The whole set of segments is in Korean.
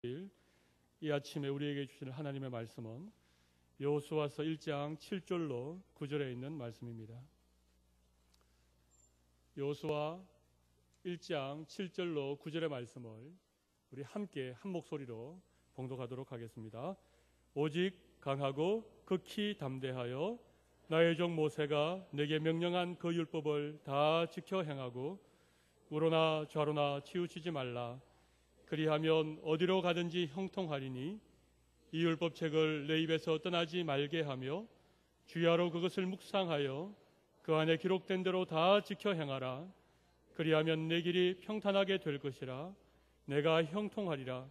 이 아침에 우리에게 주시는 하나님의 말씀은 여호수아서 1장 7절로 9절에 있는 말씀입니다. 여호수아 1장 7절로 9절의 말씀을 우리 함께 한 목소리로 봉독하도록 하겠습니다. 오직 강하고 극히 담대하여 나의 종 모세가 내게 명령한 그 율법을 다 지켜 행하고 우로나 좌로나 치우치지 말라. 그리하면 어디로 가든지 형통하리니 이 율법책을 내 입에서 떠나지 말게 하며 주야로 그것을 묵상하여 그 안에 기록된 대로 다 지켜 행하라. 그리하면 내 길이 평탄하게 될 것이라. 내가 형통하리라.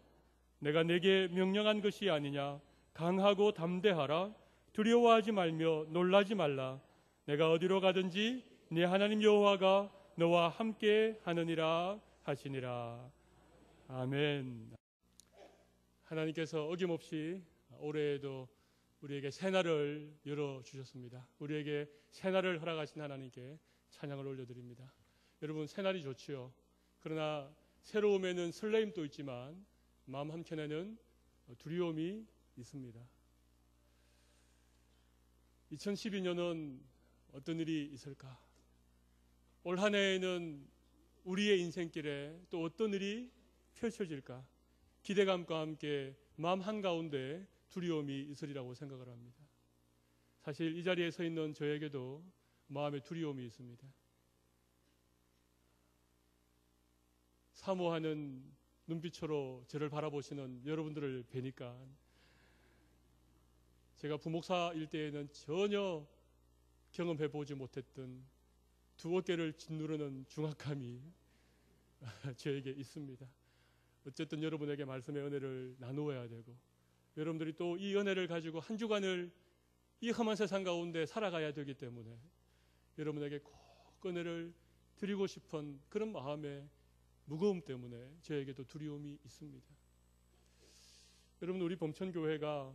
내가 내게 명령한 것이 아니냐. 강하고 담대하라. 두려워하지 말며 놀라지 말라. 내가 어디로 가든지 네 하나님 여호와가 너와 함께 하느니라 하시니라. 아멘. 하나님께서 어김없이 올해에도 우리에게 새날을 열어주셨습니다. 우리에게 새날을 허락하신 하나님께 찬양을 올려드립니다. 여러분, 새날이 좋지요. 그러나 새로움에는 설레임도 있지만 마음 한켠에는 두려움이 있습니다. 2012년은 어떤 일이 있을까? 올 한 해에는 우리의 인생길에 또 어떤 일이 펼쳐질까? 기대감과 함께 마음 한가운데 두려움이 있으리라고 생각을 합니다. 사실 이 자리에 서 있는 저에게도 마음에 두려움이 있습니다. 사모하는 눈빛으로 저를 바라보시는 여러분들을 뵈니까 제가 부목사일 때에는 전혀 경험해보지 못했던 두 어깨를 짓누르는 중압감이 저에게 있습니다. 어쨌든 여러분에게 말씀의 은혜를 나누어야 되고 여러분들이 또 이 은혜를 가지고 한 주간을 이 험한 세상 가운데 살아가야 되기 때문에 여러분에게 꼭 은혜를 드리고 싶은 그런 마음의 무거움 때문에 저에게도 두려움이 있습니다. 여러분, 우리 범천교회가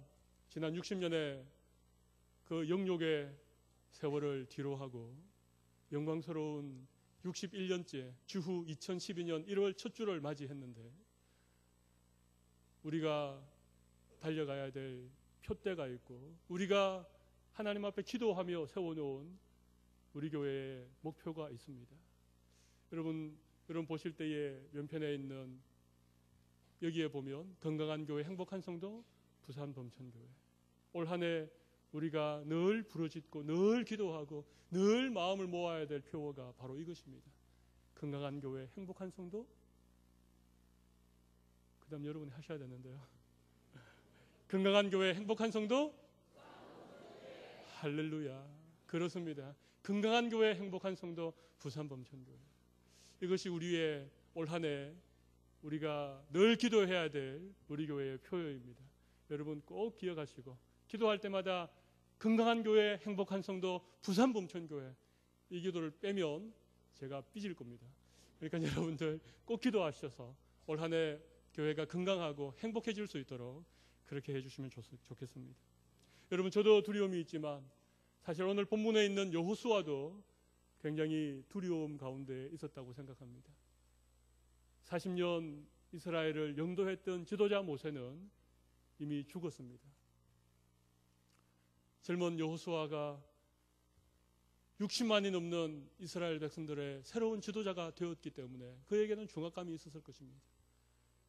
지난 60년의 그 영욕의 세월을 뒤로하고 영광스러운 61년째 주후 2012년 1월 첫 주를 맞이했는데 우리가 달려가야 될 표대가 있고 우리가 하나님 앞에 기도하며 세워놓은 우리 교회의 목표가 있습니다. 여러분 보실 때에 왼편에 있는 여기에 보면 건강한 교회, 행복한 성도, 부산 범천교회. 올 한 해 우리가 늘 부르짖고 늘 기도하고 늘 마음을 모아야 될 표어가 바로 이것입니다. 건강한 교회, 행복한 성도. 그 다음 여러분이 하셔야 되는데요. 건강한 교회, 행복한 성도. 할렐루야. 그렇습니다. 건강한 교회, 행복한 성도, 부산 범천교회. 이것이 우리의 올 한 해 우리가 늘 기도해야 될 우리 교회의 표어입니다. 여러분 꼭 기억하시고 기도할 때마다 건강한 교회, 행복한 성도, 부산 범천교회 이 기도를 빼면 제가 삐질 겁니다. 그러니까 여러분들 꼭 기도하셔서 올 한 해 교회가 건강하고 행복해질 수 있도록 그렇게 해주시면 좋겠습니다. 여러분, 저도 두려움이 있지만 사실 오늘 본문에 있는 여호수아도 굉장히 두려움 가운데 있었다고 생각합니다. 40년 이스라엘을 영도했던 지도자 모세는 이미 죽었습니다. 젊은 여호수아가 60만이 넘는 이스라엘 백성들의 새로운 지도자가 되었기 때문에 그에게는 중압감이 있었을 것입니다.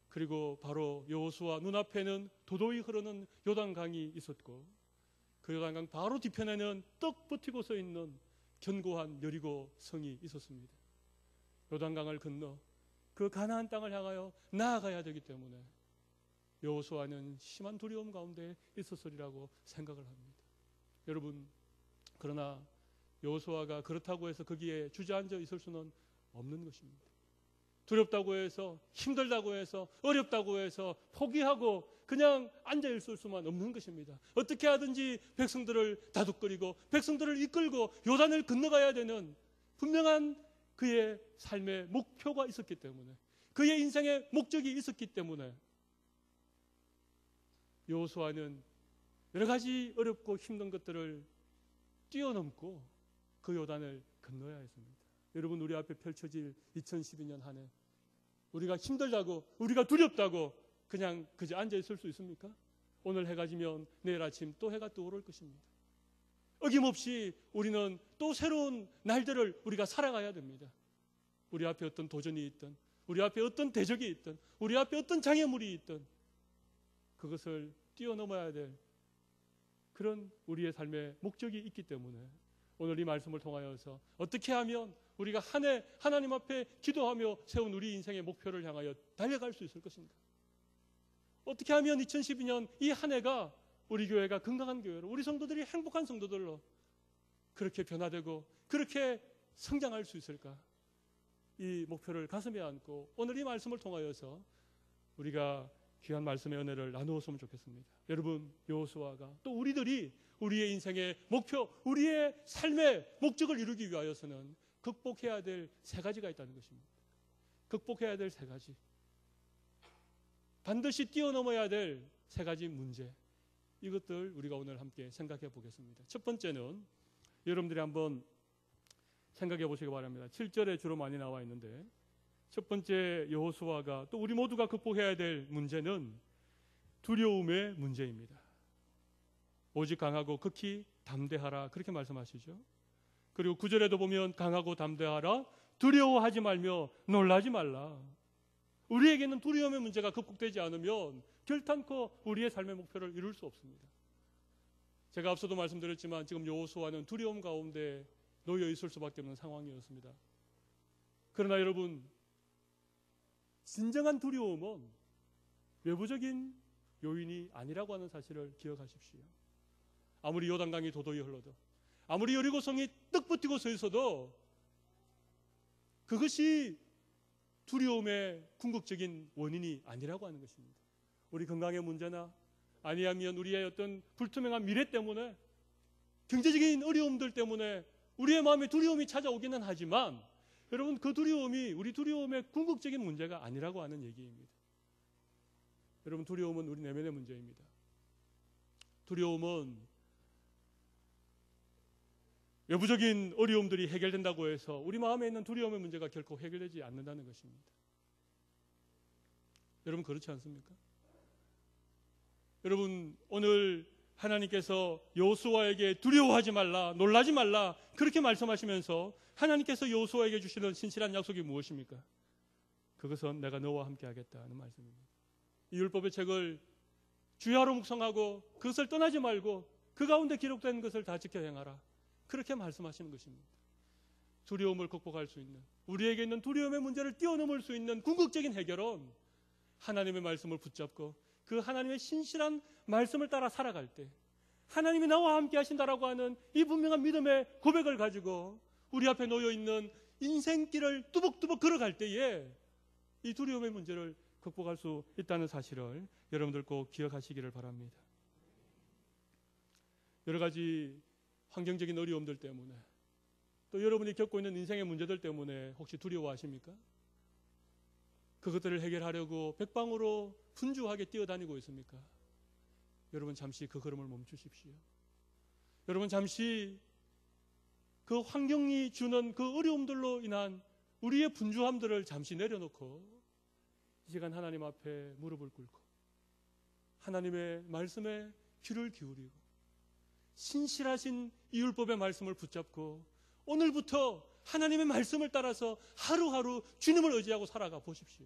그리고 바로 여호수아 눈앞에는 도도히 흐르는 요단강이 있었고 그 요단강 바로 뒤편에는 떡 버티고 서 있는 견고한 여리고 성이 있었습니다. 요단강을 건너 그 가나안 땅을 향하여 나아가야 되기 때문에 여호수아는 심한 두려움 가운데 있었으리라고 생각을 합니다. 여러분, 그러나 여호수아가 그렇다고 해서 거기에 주저앉아 있을 수는 없는 것입니다. 두렵다고 해서, 힘들다고 해서, 어렵다고 해서 포기하고 그냥 앉아 있을 수만 없는 것입니다. 어떻게 하든지 백성들을 다독거리고 백성들을 이끌고 요단을 건너가야 되는 분명한 그의 삶의 목표가 있었기 때문에, 그의 인생의 목적이 있었기 때문에 여호수아는 여러 가지 어렵고 힘든 것들을 뛰어넘고 그 요단을 건너야 했습니다. 여러분, 우리 앞에 펼쳐질 2012년 한 해 우리가 힘들다고, 우리가 두렵다고 그냥 그저 앉아 있을 수 있습니까? 오늘 해가 지면 내일 아침 또 해가 떠오를 것입니다. 어김없이 우리는 또 새로운 날들을 우리가 살아가야 됩니다. 우리 앞에 어떤 도전이 있든, 우리 앞에 어떤 대적이 있든, 우리 앞에 어떤 장애물이 있든 그것을 뛰어넘어야 될 그런 우리의 삶의 목적이 있기 때문에 오늘 이 말씀을 통하여서 어떻게 하면 우리가 한 해 하나님 앞에 기도하며 세운 우리 인생의 목표를 향하여 달려갈 수 있을 것인가? 어떻게 하면 2012년 이 한 해가 우리 교회가 건강한 교회로, 우리 성도들이 행복한 성도들로 그렇게 변화되고 그렇게 성장할 수 있을까? 이 목표를 가슴에 안고 오늘 이 말씀을 통하여서 우리가 귀한 말씀의 은혜를 나누었으면 좋겠습니다. 여러분, 여호수아가 또 우리들이 우리의 인생의 목표, 우리의 삶의 목적을 이루기 위하여서는 극복해야 될 세 가지가 있다는 것입니다. 극복해야 될 세 가지. 반드시 뛰어넘어야 될 세 가지 문제. 이것들 우리가 오늘 함께 생각해 보겠습니다. 첫 번째는 여러분들이 한번 생각해 보시기 바랍니다. 7절에 주로 많이 나와 있는데 첫 번째 여호수아가 또 우리 모두가 극복해야 될 문제는 두려움의 문제입니다. 오직 강하고 극히 담대하라 그렇게 말씀하시죠. 그리고 9절에도 보면 강하고 담대하라, 두려워하지 말며 놀라지 말라. 우리에게는 두려움의 문제가 극복되지 않으면 결탄코 우리의 삶의 목표를 이룰 수 없습니다. 제가 앞서도 말씀드렸지만 지금 여호수아는 두려움 가운데 놓여 있을 수밖에 없는 상황이었습니다. 그러나 여러분, 진정한 두려움은 외부적인 요인이 아니라고 하는 사실을 기억하십시오. 아무리 요단강이 도도히 흘러도, 아무리 여리고성이 떡 붙이고 서 있어도 그것이 두려움의 궁극적인 원인이 아니라고 하는 것입니다. 우리 건강의 문제나 아니하면 우리의 어떤 불투명한 미래 때문에, 경제적인 어려움들 때문에 우리의 마음에 두려움이 찾아오기는 하지만 여러분, 그 두려움이 우리 두려움의 궁극적인 문제가 아니라고 하는 얘기입니다. 여러분, 두려움은 우리 내면의 문제입니다. 두려움은 외부적인 어려움들이 해결된다고 해서 우리 마음에 있는 두려움의 문제가 결코 해결되지 않는다는 것입니다. 여러분, 그렇지 않습니까? 여러분, 오늘 하나님께서 여호수아에게 두려워하지 말라, 놀라지 말라 그렇게 말씀하시면서 하나님께서 여호수아에게 주시는 신실한 약속이 무엇입니까? 그것은 내가 너와 함께 하겠다는 말씀입니다. 이 율법의 책을 주야로 묵상하고 그것을 떠나지 말고 그 가운데 기록된 것을 다 지켜 행하라, 그렇게 말씀하시는 것입니다. 두려움을 극복할 수 있는, 우리에게 있는 두려움의 문제를 뛰어넘을 수 있는 궁극적인 해결은 하나님의 말씀을 붙잡고 그 하나님의 신실한 말씀을 따라 살아갈 때, 하나님이 나와 함께 하신다라고 하는 이 분명한 믿음의 고백을 가지고 우리 앞에 놓여 있는 인생길을 뚜벅뚜벅 걸어갈 때에 이 두려움의 문제를 극복할 수 있다는 사실을 여러분들 꼭 기억하시기를 바랍니다. 여러 가지 환경적인 어려움들 때문에, 또 여러분이 겪고 있는 인생의 문제들 때문에 혹시 두려워하십니까? 그것들을 해결하려고 백방으로 분주하게 뛰어다니고 있습니까? 여러분, 잠시 그 걸음을 멈추십시오. 여러분, 잠시 그 환경이 주는 그 어려움들로 인한 우리의 분주함들을 잠시 내려놓고 이 시간 하나님 앞에 무릎을 꿇고 하나님의 말씀에 귀를 기울이고 신실하신 이 율법의 말씀을 붙잡고 오늘부터 하나님의 말씀을 따라서 하루하루 주님을 의지하고 살아가 보십시오.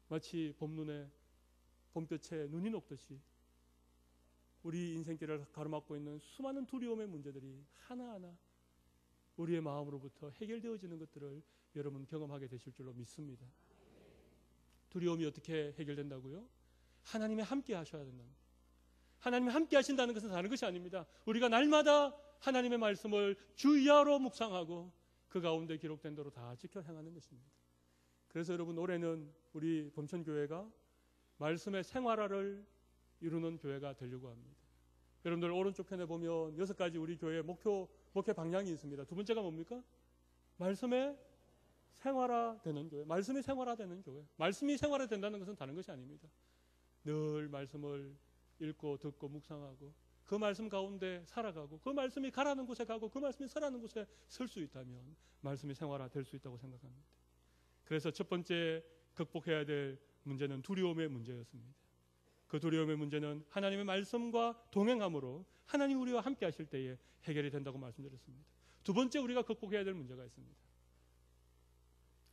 마치 봄눈에 봄볕에 눈이 녹듯이 우리 인생길을 가로막고 있는 수많은 두려움의 문제들이 하나하나 우리의 마음으로부터 해결되어지는 것들을 여러분 경험하게 되실 줄로 믿습니다. 두려움이 어떻게 해결된다고요? 하나님이 함께 하셔야 된답니다. 하나님이 함께 하신다는 것은 다른 것이 아닙니다. 우리가 날마다 하나님의 말씀을 주야로 묵상하고 그 가운데 기록된 대로 다 지켜 행하는 것입니다. 그래서 여러분, 올해는 우리 범천교회가 말씀의 생활화를 이루는 교회가 되려고 합니다. 여러분들 오른쪽 편에 보면 6가지 우리 교회의 목회 방향이 있습니다. 두 번째가 뭡니까? 말씀의 생활화되는 교회. 말씀이 생활화되는 교회. 말씀이 생활화된다는 것은 다른 것이 아닙니다. 늘 말씀을 읽고 듣고 묵상하고 그 말씀 가운데 살아가고 그 말씀이 가라는 곳에 가고 그 말씀이 서라는 곳에 설 수 있다면 말씀이 생활화될 수 있다고 생각합니다. 그래서 첫 번째 극복해야 될 문제는 두려움의 문제였습니다. 그 두려움의 문제는 하나님의 말씀과 동행함으로 하나님 우리와 함께 하실 때에 해결이 된다고 말씀드렸습니다. 두 번째 우리가 극복해야 될 문제가 있습니다.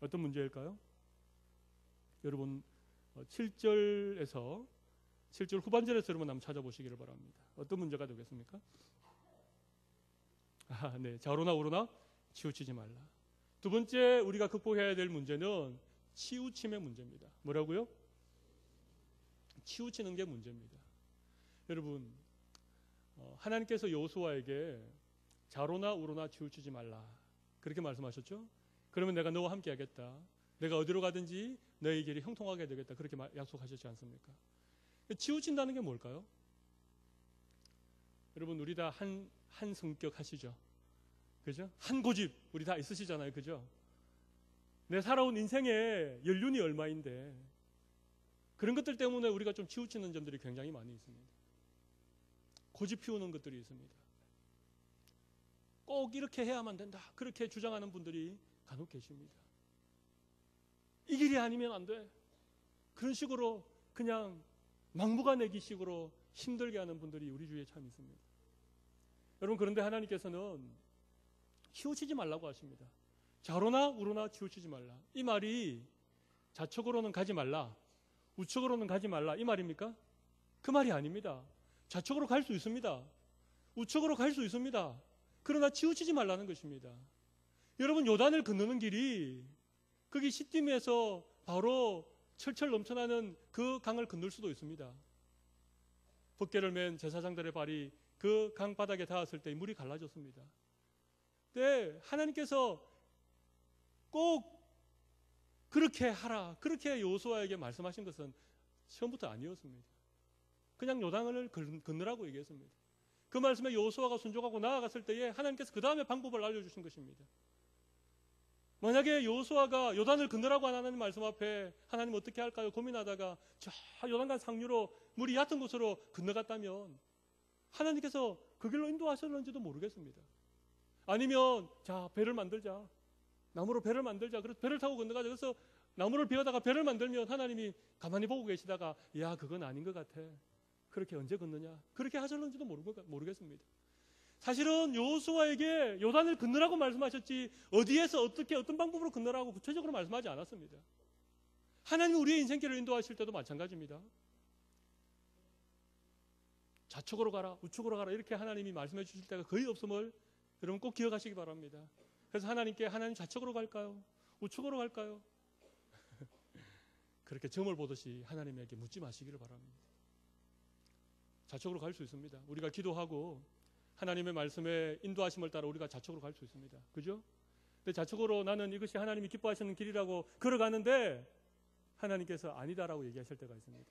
어떤 문제일까요? 여러분 7절에서 7절 후반절에서 여러분 한번 찾아보시기를 바랍니다. 어떤 문제가 되겠습니까? 네, 좌로나 우로나 치우치지 말라. 두 번째 우리가 극복해야 될 문제는 치우침의 문제입니다. 뭐라고요? 치우치는 게 문제입니다. 여러분 하나님께서 여호수아에게 좌로나 우로나 치우치지 말라 그렇게 말씀하셨죠? 그러면 내가 너와 함께 하겠다. 내가 어디로 가든지 너의 길이 형통하게 되겠다. 그렇게 약속하셨지 않습니까? 치우친다는 게 뭘까요? 여러분 우리 다 한 성격 하시죠? 그죠? 한 고집 우리 다 있으시잖아요. 그죠? 내 살아온 인생의 연륜이 얼마인데 그런 것들 때문에 우리가 좀 치우치는 점들이 굉장히 많이 있습니다. 고집 피우는 것들이 있습니다. 꼭 이렇게 해야만 된다. 그렇게 주장하는 분들이 간혹 계십니다. 이 길이 아니면 안 돼. 그런 식으로 그냥 막무가내기식으로 힘들게 하는 분들이 우리 주위에 참 있습니다. 여러분 그런데 하나님께서는 치우치지 말라고 하십니다. 좌로나 우로나 치우치지 말라. 이 말이 좌측으로는 가지 말라. 우측으로는 가지 말라. 이 말입니까? 그 말이 아닙니다. 좌측으로 갈 수 있습니다. 우측으로 갈 수 있습니다. 그러나 치우치지 말라는 것입니다. 여러분 요단을 건너는 길이 거기 시딤에서 바로 철철 넘쳐나는 그 강을 건널 수도 있습니다. 법궤를 맨 제사장들의 발이 그 강 바닥에 닿았을 때 물이 갈라졌습니다. 근데 하나님께서 꼭 그렇게 하라 그렇게 여호수아에게 말씀하신 것은 처음부터 아니었습니다. 그냥 요단을 건너라고 얘기했습니다. 그 말씀에 여호수아가 순종하고 나아갔을 때에 하나님께서 그 다음에 방법을 알려주신 것입니다. 만약에 여호수아가 요단을 건너라고 하나님 말씀 앞에 하나님 어떻게 할까요? 고민하다가 저 요단강 상류로 물이 얕은 곳으로 건너갔다면 하나님께서 그 길로 인도하셨는지도 모르겠습니다. 아니면 자 배를 만들자. 나무로 배를 만들자. 그래서 배를 타고 건너가자. 그래서 나무를 베어다가 배를 만들면 하나님이 가만히 보고 계시다가 야 그건 아닌 것 같아. 그렇게 언제 건너냐. 그렇게 하셨는지도 모르겠습니다. 사실은 여호수아에게 요단을 건너라고 말씀하셨지 어디에서 어떻게 어떤 방법으로 건너라고 구체적으로 말씀하지 않았습니다. 하나님 우리의 인생길을 인도하실 때도 마찬가지입니다. 좌측으로 가라 우측으로 가라 이렇게 하나님이 말씀해 주실 때가 거의 없음을 여러분 꼭 기억하시기 바랍니다. 그래서 하나님께 하나님 좌측으로 갈까요? 우측으로 갈까요? 그렇게 점을 보듯이 하나님에게 묻지 마시기를 바랍니다. 좌측으로 갈 수 있습니다. 우리가 기도하고 하나님의 말씀에 인도하심을 따라 우리가 좌측으로 갈 수 있습니다. 그죠? 근데 좌측으로 나는 이것이 하나님이 기뻐하시는 길이라고 걸어가는데 하나님께서 아니다라고 얘기하실 때가 있습니다.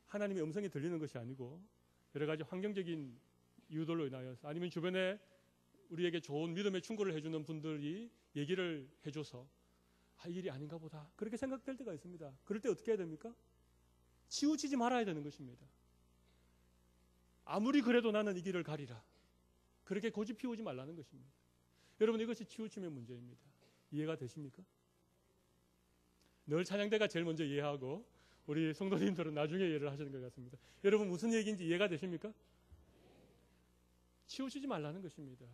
하나님의 음성이 들리는 것이 아니고 여러 가지 환경적인 이유들로 인하여서 아니면 주변에 우리에게 좋은 믿음의 충고를 해주는 분들이 얘기를 해줘서 이 일이 아닌가 보다 그렇게 생각될 때가 있습니다. 그럴 때 어떻게 해야 됩니까? 치우치지 말아야 되는 것입니다. 아무리 그래도 나는 이 길을 가리라. 그렇게 고집 피우지 말라는 것입니다. 여러분 이것이 치우침의 문제입니다. 이해가 되십니까? 늘 찬양대가 제일 먼저 이해하고 우리 성도님들은 나중에 이해를 하시는 것 같습니다. 여러분 무슨 얘기인지 이해가 되십니까? 치우치지 말라는 것입니다.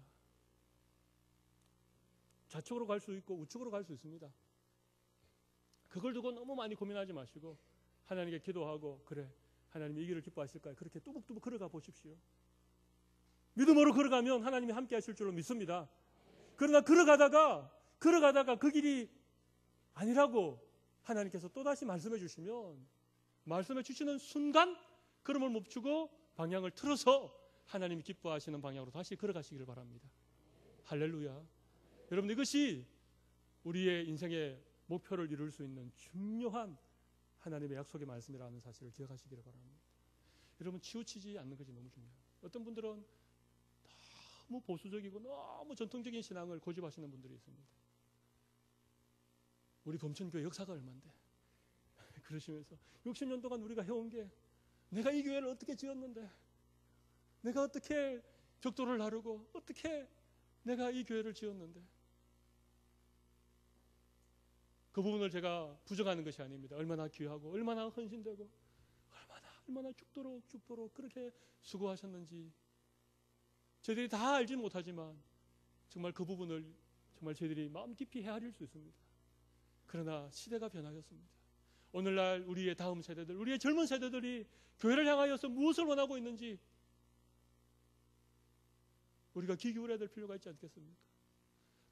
좌측으로 갈 수 있고 우측으로 갈 수 있습니다. 그걸 두고 너무 많이 고민하지 마시고 하나님께 기도하고 그래 하나님이 이 길을 기뻐하실까요? 그렇게 뚜벅뚜벅 걸어가 보십시오. 믿음으로 걸어가면 하나님이 함께 하실 줄로 믿습니다. 그러나 걸어가다가 그 길이 아니라고 하나님께서 또다시 말씀해 주시면 말씀해 주시는 순간 걸음을 멈추고 방향을 틀어서 하나님이 기뻐하시는 방향으로 다시 걸어가시기를 바랍니다. 할렐루야. 여러분 이것이 우리의 인생의 목표를 이룰 수 있는 중요한 하나님의 약속의 말씀이라는 사실을 기억하시기를 바랍니다. 여러분 치우치지 않는 것이 너무 중요합니다. 어떤 분들은 너무 보수적이고 너무 전통적인 신앙을 고집하시는 분들이 있습니다. 우리 범천교회 역사가 얼만데 그러시면서 60년 동안 우리가 해온 게 내가 이 교회를 어떻게 지었는데 내가 어떻게 벽돌을 나르고 어떻게 내가 이 교회를 지었는데 그 부분을 제가 부정하는 것이 아닙니다. 얼마나 귀하고 얼마나 헌신되고 얼마나 죽도록 그렇게 수고하셨는지 저희들이 다 알지 못하지만 정말 그 부분을 정말 저희들이 마음 깊이 헤아릴 수 있습니다. 그러나 시대가 변하였습니다. 오늘날 우리의 다음 세대들, 우리의 젊은 세대들이 교회를 향하여서 무엇을 원하고 있는지 우리가 귀 기울여야 될 필요가 있지 않겠습니까?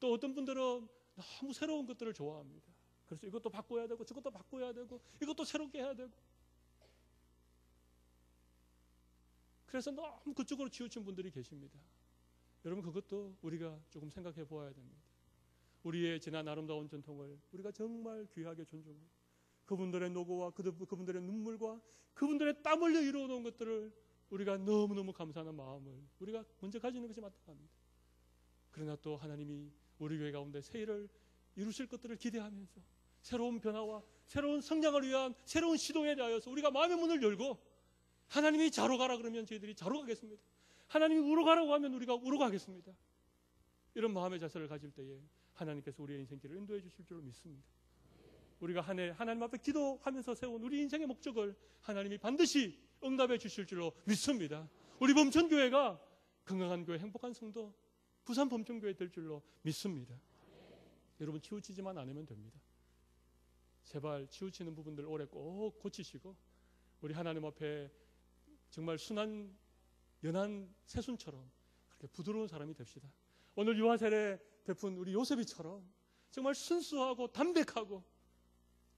또 어떤 분들은 너무 새로운 것들을 좋아합니다. 그래서 이것도 바꿔야 되고 저것도 바꿔야 되고 이것도 새롭게 해야 되고 그래서 너무 그쪽으로 치우친 분들이 계십니다. 여러분 그것도 우리가 조금 생각해 보아야 됩니다. 우리의 지난 아름다운 전통을 우리가 정말 귀하게 존중하고 그분들의 노고와 그분들의 눈물과 그분들의 땀 흘려 이루어놓은 것들을 우리가 너무너무 감사하는 마음을 우리가 먼저 가지는 것이 마땅합니다. 그러나 또 하나님이 우리 교회 가운데 새 일을 이루실 것들을 기대하면서 새로운 변화와 새로운 성장을 위한 새로운 시도에 대하여서 우리가 마음의 문을 열고 하나님이 좌로 가라 그러면 저희들이 좌로 가겠습니다. 하나님이 우로 가라고 하면 우리가 우로 가겠습니다. 이런 마음의 자세를 가질 때에 하나님께서 우리의 인생길을 인도해 주실 줄로 믿습니다. 우리가 한 해 하나님 앞에 기도하면서 세운 우리 인생의 목적을 하나님이 반드시 응답해 주실 줄로 믿습니다. 우리 범천교회가 건강한 교회, 행복한 성도, 부산 범천교회 될 줄로 믿습니다. 여러분 치우치지만 않으면 됩니다. 제발 치우치는 부분들 올해 꼭 고치시고 우리 하나님 앞에 정말 순한 연한 새순처럼 그렇게 부드러운 사람이 됩시다. 오늘 유아세례 베푼 우리 요셉이처럼 정말 순수하고 담백하고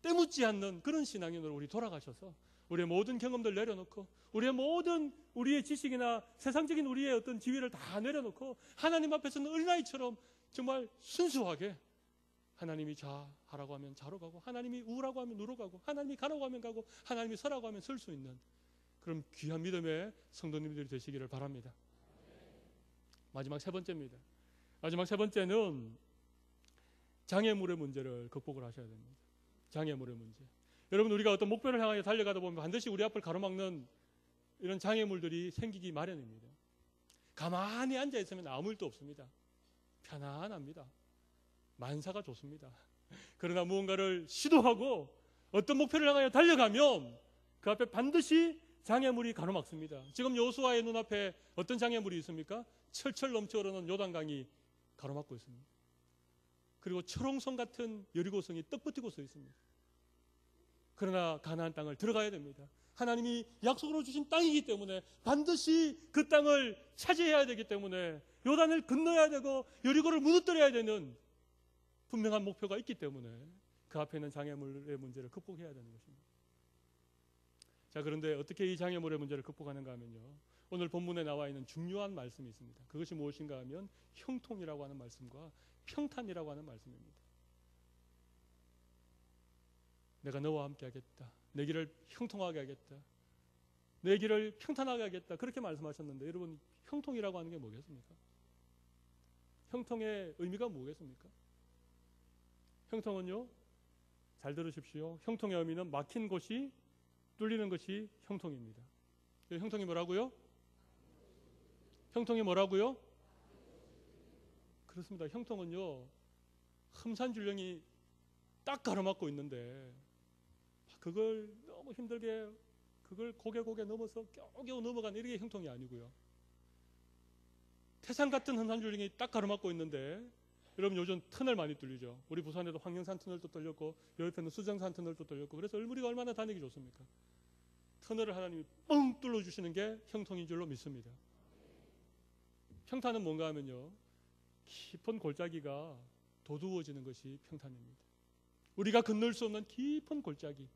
때묻지 않는 그런 신앙인으로 우리 돌아가셔서 우리의 모든 경험들 내려놓고 우리의 지식이나 세상적인 우리의 어떤 지위를 다 내려놓고 하나님 앞에서는 어린아이처럼 정말 순수하게 하나님이 좌하라고 하면 좌로 가고 하나님이 우라고 하면 우로 가고 하나님이 가라고 하면 가고 하나님이 서라고 하면 설 수 있는 그런 귀한 믿음의 성도님들이 되시기를 바랍니다. 마지막 세 번째입니다. 마지막 세 번째는 장애물의 문제를 극복을 하셔야 됩니다. 장애물의 문제. 여러분 우리가 어떤 목표를 향하여 달려가다 보면 반드시 우리 앞을 가로막는 이런 장애물들이 생기기 마련입니다. 가만히 앉아 있으면 아무 일도 없습니다. 편안합니다. 만사가 좋습니다. 그러나 무언가를 시도하고 어떤 목표를 향하여 달려가면 그 앞에 반드시 장애물이 가로막습니다. 지금 여호수아의 눈앞에 어떤 장애물이 있습니까? 철철 넘쳐 흐르는 요단강이 가로막고 있습니다. 그리고 철옹성 같은 여리고성이 떡버티고 서 있습니다. 그러나 가나안 땅을 들어가야 됩니다. 하나님이 약속으로 주신 땅이기 때문에 반드시 그 땅을 차지해야 되기 때문에 요단을 건너야 되고 여리고를 무너뜨려야 되는 분명한 목표가 있기 때문에 그 앞에 있는 장애물의 문제를 극복해야 되는 것입니다. 자, 그런데 어떻게 이 장애물의 문제를 극복하는가 하면요, 오늘 본문에 나와 있는 중요한 말씀이 있습니다. 그것이 무엇인가 하면 형통이라고 하는 말씀과 평탄이라고 하는 말씀입니다. 내가 너와 함께 하겠다. 내 길을 형통하게 하겠다. 내 길을 평탄하게 하겠다. 그렇게 말씀하셨는데 여러분 형통이라고 하는 게 뭐겠습니까? 형통의 의미가 뭐겠습니까? 형통은요, 잘 들으십시오. 형통의 의미는 막힌 곳이 뚫리는 것이 형통입니다. 형통이 뭐라고요? 형통이 뭐라고요? 그렇습니다. 형통은요, 흠산줄령이 딱 가로막고 있는데 그걸 너무 힘들게 그걸 고개 넘어서 겨우겨우 넘어가는 이게 형통이 아니고요. 태산 같은 흠산줄령이 딱 가로막고 있는데 여러분 요즘 터널 많이 뚫리죠. 우리 부산에도 황령산 터널도 뚫렸고 옆에는 수정산 터널도 뚫렸고 그래서 우리가 얼마나 다니기 좋습니까? 터널을 하나님이 뻥 뚫어주시는 게 형통인 줄로 믿습니다. 평탄은 뭔가 하면요, 깊은 골짜기가 도두어지는 것이 평탄입니다. 우리가 건널 수 없는 깊은 골짜기,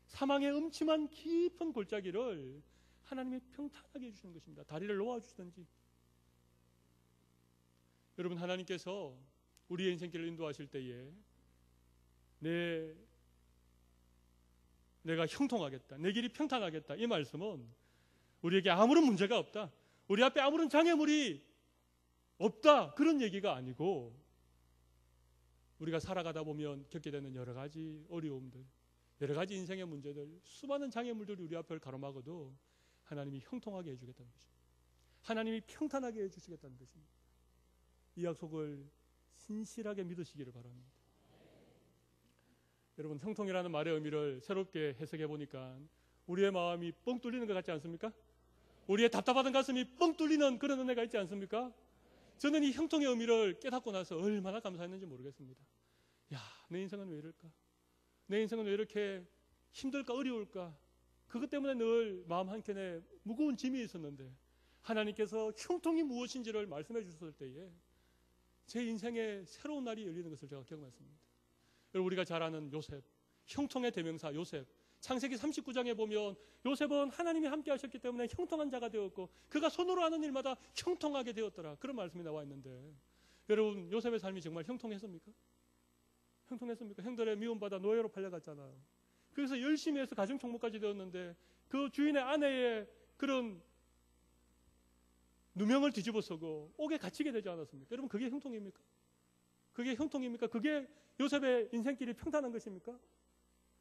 사망의 음침한 깊은 골짜기를 하나님이 평탄하게 해주시는 것입니다. 다리를 놓아주시든지. 여러분 하나님께서 우리의 인생길을 인도하실 때에 내가 형통하겠다, 내 길이 평탄하겠다, 이 말씀은 우리에게 아무런 문제가 없다, 우리 앞에 아무런 장애물이 없다, 그런 얘기가 아니고 우리가 살아가다 보면 겪게 되는 여러 가지 어려움들, 여러 가지 인생의 문제들, 수많은 장애물들이 우리 앞을 가로막아도 하나님이 형통하게 해주겠다는 것입니다. 하나님이 평탄하게 해주시겠다는 것입니다. 이 약속을 신실하게 믿으시기를 바랍니다. 여러분, 형통이라는 말의 의미를 새롭게 해석해 보니까 우리의 마음이 뻥 뚫리는 것 같지 않습니까? 우리의 답답하던 가슴이 뻥 뚫리는 그런 은혜가 있지 않습니까? 저는 이 형통의 의미를 깨닫고 나서 얼마나 감사했는지 모르겠습니다. 야, 내 인생은 왜 이럴까? 내 인생은 왜 이렇게 힘들까, 어려울까? 그것 때문에 늘 마음 한켠에 무거운 짐이 있었는데 하나님께서 형통이 무엇인지를 말씀해 주셨을 때에 제 인생에 새로운 날이 열리는 것을 제가 경험했습니다. 여러분, 우리가 잘 아는 요셉, 형통의 대명사 요셉, 창세기 39장에 보면 요셉은 하나님이 함께 하셨기 때문에 형통한 자가 되었고 그가 손으로 하는 일마다 형통하게 되었더라, 그런 말씀이 나와 있는데, 여러분, 요셉의 삶이 정말 형통했습니까? 형통했습니까? 형들의 미움받아 노예로 팔려갔잖아요. 그래서 열심히 해서 가정 총무까지 되었는데 그 주인의 아내의 그런 누명을 뒤집어쓰고 옥에 갇히게 되지 않았습니까? 여러분, 그게 형통입니까? 그게 형통입니까? 그게 요셉의 인생길이 평탄한 것입니까?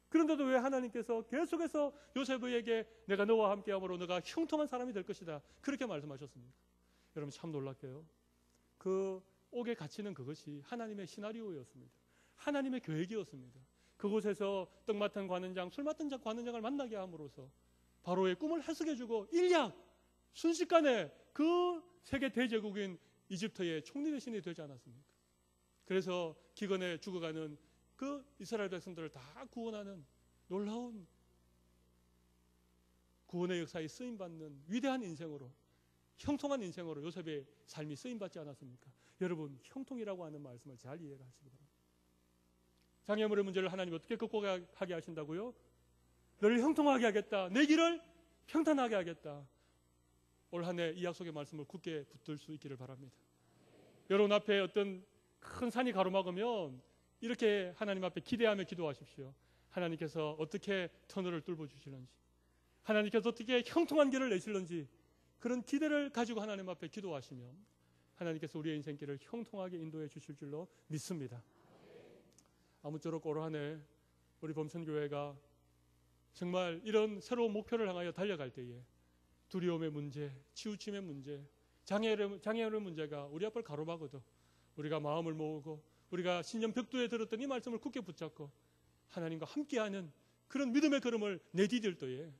그런데도 왜 하나님께서 계속해서 요셉에게 내가 너와 함께함으로 너가 형통한 사람이 될 것이다, 그렇게 말씀하셨습니까? 여러분, 참 놀랍게요. 그 옥에 갇히는 그것이 하나님의 시나리오였습니다. 하나님의 계획이었습니다. 그곳에서 떡 맡은 관원장, 술 맡은 관원장을 만나게 함으로써 바로의 꿈을 해석해주고 일약 순식간에 그 세계 대제국인 이집트의 총리 대신이 되지 않았습니까? 그래서 기근에 죽어가는 그 이스라엘 백성들을 다 구원하는 놀라운 구원의 역사에 쓰임받는 위대한 인생으로, 형통한 인생으로 요셉의 삶이 쓰임받지 않았습니까? 여러분, 형통이라고 하는 말씀을 잘 이해가 하시기 바랍니다. 장애물의 문제를 하나님 어떻게 극복하게 하신다고요? 너를 형통하게 하겠다, 내 길을 평탄하게 하겠다. 올 한 해 이 약속의 말씀을 굳게 붙들 수 있기를 바랍니다. 여러분 앞에 어떤 큰 산이 가로막으면 이렇게 하나님 앞에 기대하며 기도하십시오. 하나님께서 어떻게 터널을 뚫어 주시는지, 하나님께서 어떻게 형통한 길을 내실는지, 그런 기대를 가지고 하나님 앞에 기도하시면 하나님께서 우리의 인생길을 형통하게 인도해 주실 줄로 믿습니다. 아무쪼록 올 한 해 우리 범천교회가 정말 이런 새로운 목표를 향하여 달려갈 때에 두려움의 문제, 치우침의 문제, 장애의 문제가 우리 앞을 가로막어도 우리가 마음을 모으고 우리가 신년 벽두에 들었던 이 말씀을 굳게 붙잡고 하나님과 함께하는 그런 믿음의 걸음을 내디딜 때에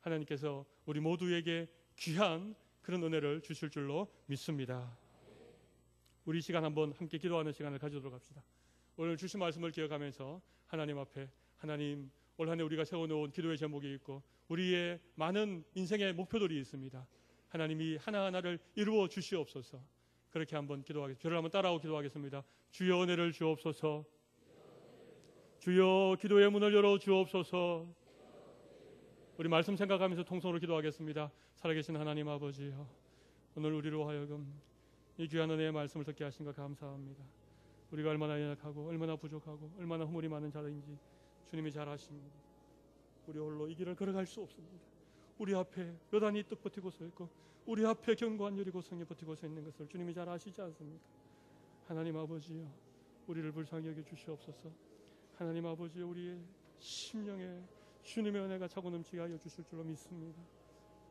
하나님께서 우리 모두에게 귀한 그런 은혜를 주실 줄로 믿습니다. 우리 시간 한번 함께 기도하는 시간을 가지도록 합시다. 오늘 주신 말씀을 기억하면서 하나님 앞에, 하나님, 올 한 해 우리가 세워놓은 기도의 제목이 있고 우리의 많은 인생의 목표들이 있습니다. 하나님이 하나하나를 이루어 주시옵소서. 그렇게 한번 기도하겠습니다. 저를 한번 따라하고 기도하겠습니다. 주여 은혜를 주옵소서. 주여 기도의 문을 열어 주옵소서. 우리 말씀 생각하면서 통성으로 기도하겠습니다. 살아계신 하나님 아버지여, 오늘 우리로 하여금 이 귀한 은혜의 말씀을 듣게 하신 것 감사합니다. 우리가 얼마나 연약하고 얼마나 부족하고 얼마나 허물이 많은 자인지 주님이 잘 아십니다. 우리 홀로 이 길을 걸어갈 수 없습니다. 우리 앞에 여단이 떡 버티고 서 있고 우리 앞에 견고한 여리고성이 버티고 서 있는 것을 주님이 잘 아시지 않습니까? 하나님 아버지여, 우리를 불쌍히 여겨 주시옵소서. 하나님 아버지여, 우리의 심령에 주님의 은혜가 차고 넘치게 하여 주실 줄로 믿습니다.